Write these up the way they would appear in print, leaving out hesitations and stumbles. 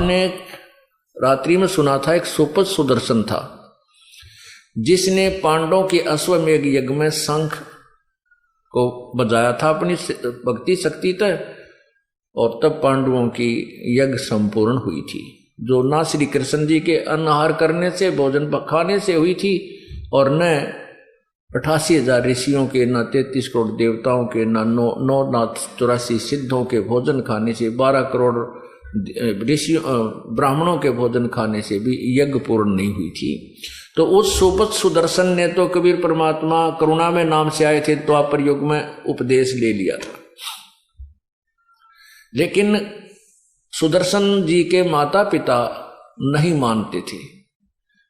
आपने रात्रि में सुना था एक सुपथ सुदर्शन था जिसने पांडवों के अश्वमेध यज्ञ में शंख को बजाया था अपनी भक्ति शक्ति तक, और तब पांडवों की यज्ञ संपूर्ण हुई थी, जो ना श्री कृष्ण जी के अन्न करने से भोजन खाने से हुई थी और न 88,000 ऋषियों के, न 33 करोड़ देवताओं के, न 9,84 सिद्धों के भोजन खाने से, 12 करोड़ ऋषियों ब्राह्मणों के भोजन खाने से भी यज्ञ पूर्ण नहीं हुई थी। तो उस सुपथ सुदर्शन ने तो कबीर परमात्मा करुणा में नाम से आए थे, द्वापर युग में उपदेश ले लिया था। लेकिन सुदर्शन जी के माता पिता नहीं मानते थे,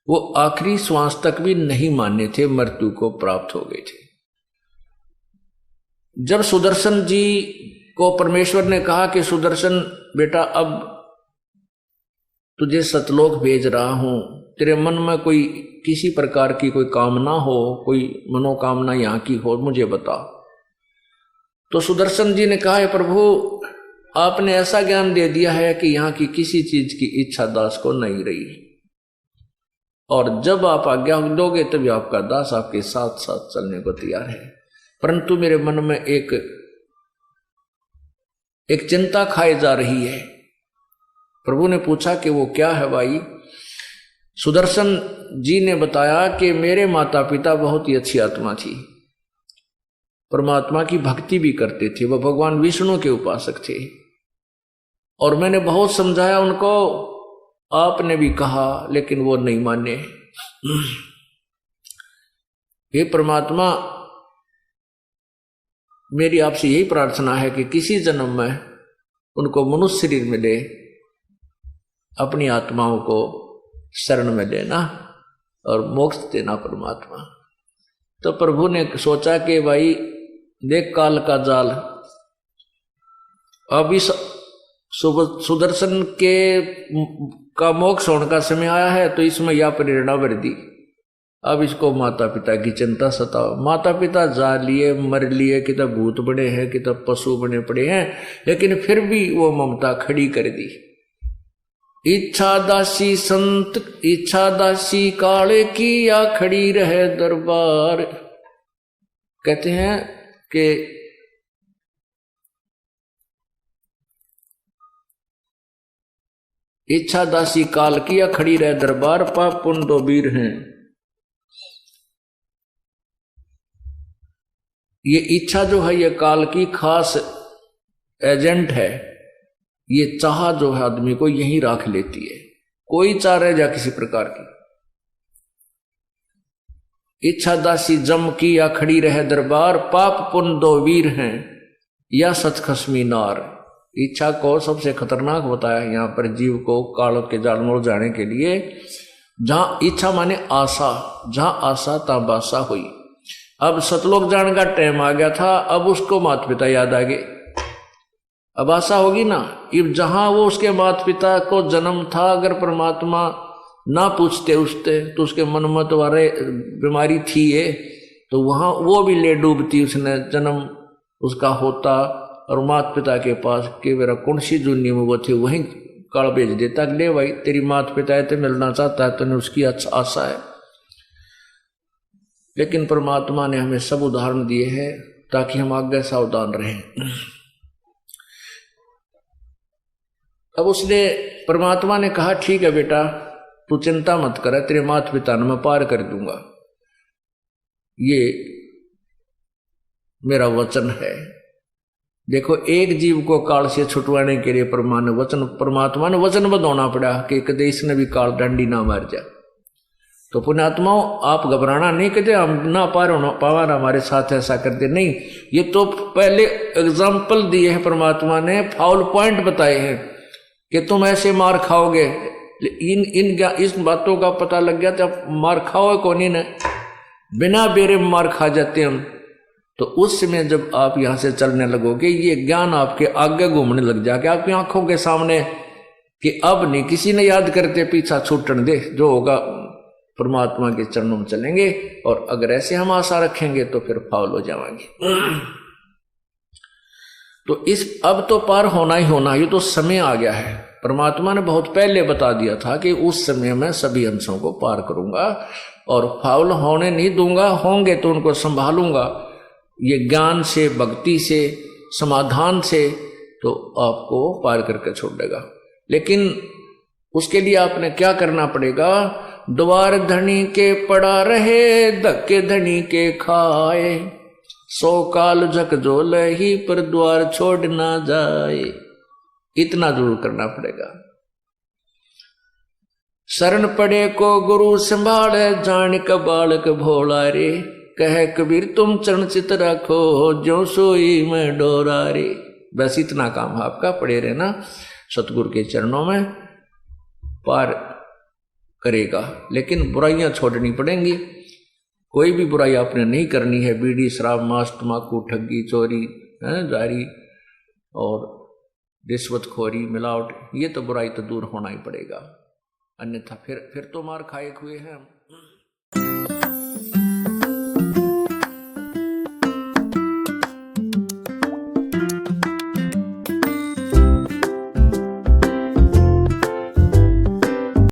वो आखिरी श्वास तक भी नहीं माने थे, मृत्यु को प्राप्त हो गए थे। जब सुदर्शन जी को परमेश्वर ने कहा कि सुदर्शन बेटा अब तुझे सतलोक भेज रहा हूं, तेरे मन में कोई किसी प्रकार की कोई कामना हो, कोई मनोकामना यहां की हो, मुझे बता। तो सुदर्शन जी ने कहा, प्रभु आपने ऐसा ज्ञान दे दिया है कि यहां की किसी चीज की इच्छा दास को नहीं रही, और जब आप आज्ञा दोगे तभी आपका दास आपके साथ साथ चलने को तैयार है। परंतु मेरे मन में एक चिंता खाई जा रही है। प्रभु ने पूछा कि वो क्या है भाई? सुदर्शन जी ने बताया कि मेरे माता पिता बहुत ही अच्छी आत्मा थी, परमात्मा की भक्ति भी करते थे, वह भगवान विष्णु के उपासक थे, और मैंने बहुत समझाया उनको, आपने भी कहा, लेकिन वो नहीं माने। हे परमात्मा, मेरी आपसे यही प्रार्थना है कि किसी जन्म में उनको मनुष्य शरीर में दे, अपनी आत्माओं को शरण में लेना और मोक्ष देना परमात्मा। तो प्रभु ने सोचा कि भाई देख काल का जाल, अब इस सुदर्शन के का मोक्ष होने का समय आया है, तो इसमें यह प्रेरणा भर दी। अब इसको माता पिता की चिंता सताओ। माता पिता जा लिए, मर लिए, कि तब भूत बने हैं, कि तब पशु बने पड़े हैं, लेकिन फिर भी वो ममता खड़ी कर दी। इच्छा दासी संत, इच्छा दासी काले की, या खड़ी रहे दरबार। कहते हैं कि इच्छा दासी काल की, या खड़ी रहे दरबार, पाप पुण्य दो वीर हैं। ये इच्छा जो है ये काल की खास एजेंट है। ये चाह जो है आदमी को यहीं राख लेती है, कोई चाह रह जा किसी प्रकार की। इच्छा दासी जम की, या खड़ी रहे दरबार, पाप पुण्य दो वीर हैं, या सच खसमी नार। इच्छा को सबसे खतरनाक बताया यहाँ पर जीव को काल के जाल में जाने के लिए। जहां इच्छा माने आशा, जहां आशा तहां बासा हुई। अब सतलोक जाने का टाइम आ गया था, अब उसको माता पिता याद आ गए। अब आशा होगी ना, अब जहां वो उसके माता पिता को जन्म था, अगर परमात्मा ना पूछते उससे, तो उसके मन में तो अरे बीमारी थी ये, तो वहां वो भी ले डूबती, उसने जन्म उसका होता, और माता पिता के पास के मेरा कौन सी दुनिया में वो थे वहीं काल भेज देता, ले भाई तेरी माता पिता है तो मिलना चाहता है, तो उसकी अच्छा आशा है। लेकिन परमात्मा ने हमें सब उदाहरण दिए हैं ताकि हम आगे सावधान रहें। अब उसने परमात्मा ने कहा, ठीक है बेटा तू चिंता मत कर, तेरे माता पिता ने मैं पार कर दूंगा, ये मेरा वचन है। देखो एक जीव को काल से छुटवाने के लिए परमात्मा ने वचन बंधोना पड़ा कि कदे इसने भी काल डंडी ना मार जा। तो पुण्यात्माओं आप घबराना नहीं, कहते हम ना पावा हमारे साथ ऐसा करते नहीं। ये तो पहले एग्जाम्पल दिए हैं परमात्मा ने, फाउल पॉइंट बताए हैं कि तुम ऐसे मार खाओगे। इस बातों का पता लग गया जब मार खाओ कौन ही न, बिना बेरे मार खा जाते हम। तो उस समय जब आप यहां से चलने लगोगे, ये ज्ञान आपके आगे घूमने लग जाएगा आपकी आंखों के सामने, कि अब नहीं किसी ने याद करते पीछा छूटने दे, जो होगा परमात्मा के चरणों में चलेंगे। और अगर ऐसे हम आशा रखेंगे तो फिर फाउल हो जाएंगे। तो इस अब तो पार होना ही होना, ये तो समय आ गया है। परमात्मा ने बहुत पहले बता दिया था कि उस समय मैं सभी अंशों को पार करूंगा और फाउल होने नहीं दूंगा, होंगे तो उनको संभालूंगा। ये ज्ञान से, भक्ति से, समाधान से तो आपको पार करके छोड़ देगा। लेकिन उसके लिए आपने क्या करना पड़ेगा? द्वार धनी के पड़ा रहे, धक्के धनी के खाए, 100 काल झकझोल ही पर द्वार छोड़ ना जाए। इतना जरूर करना पड़ेगा। शरण पड़े को गुरु संभाले, जान का बालक भोला रे, कह कबीर तुम चरण चित रखो, जो सोई में डोरा रे। बस इतना काम आपका, पड़े रहना सतगुरु के चरणों में, पार करेगा। लेकिन बुराइयां छोड़नी पड़ेंगी। कोई भी बुराई आपने नहीं करनी है। बीड़ी, शराब, मांस, तम्बाकू, ठगी, चोरी, जारी और रिश्वतखोरी, मिलावट, ये तो बुराई तो दूर होना ही पड़ेगा। अन्यथा फिर तो मार खाए हुए हैं हम।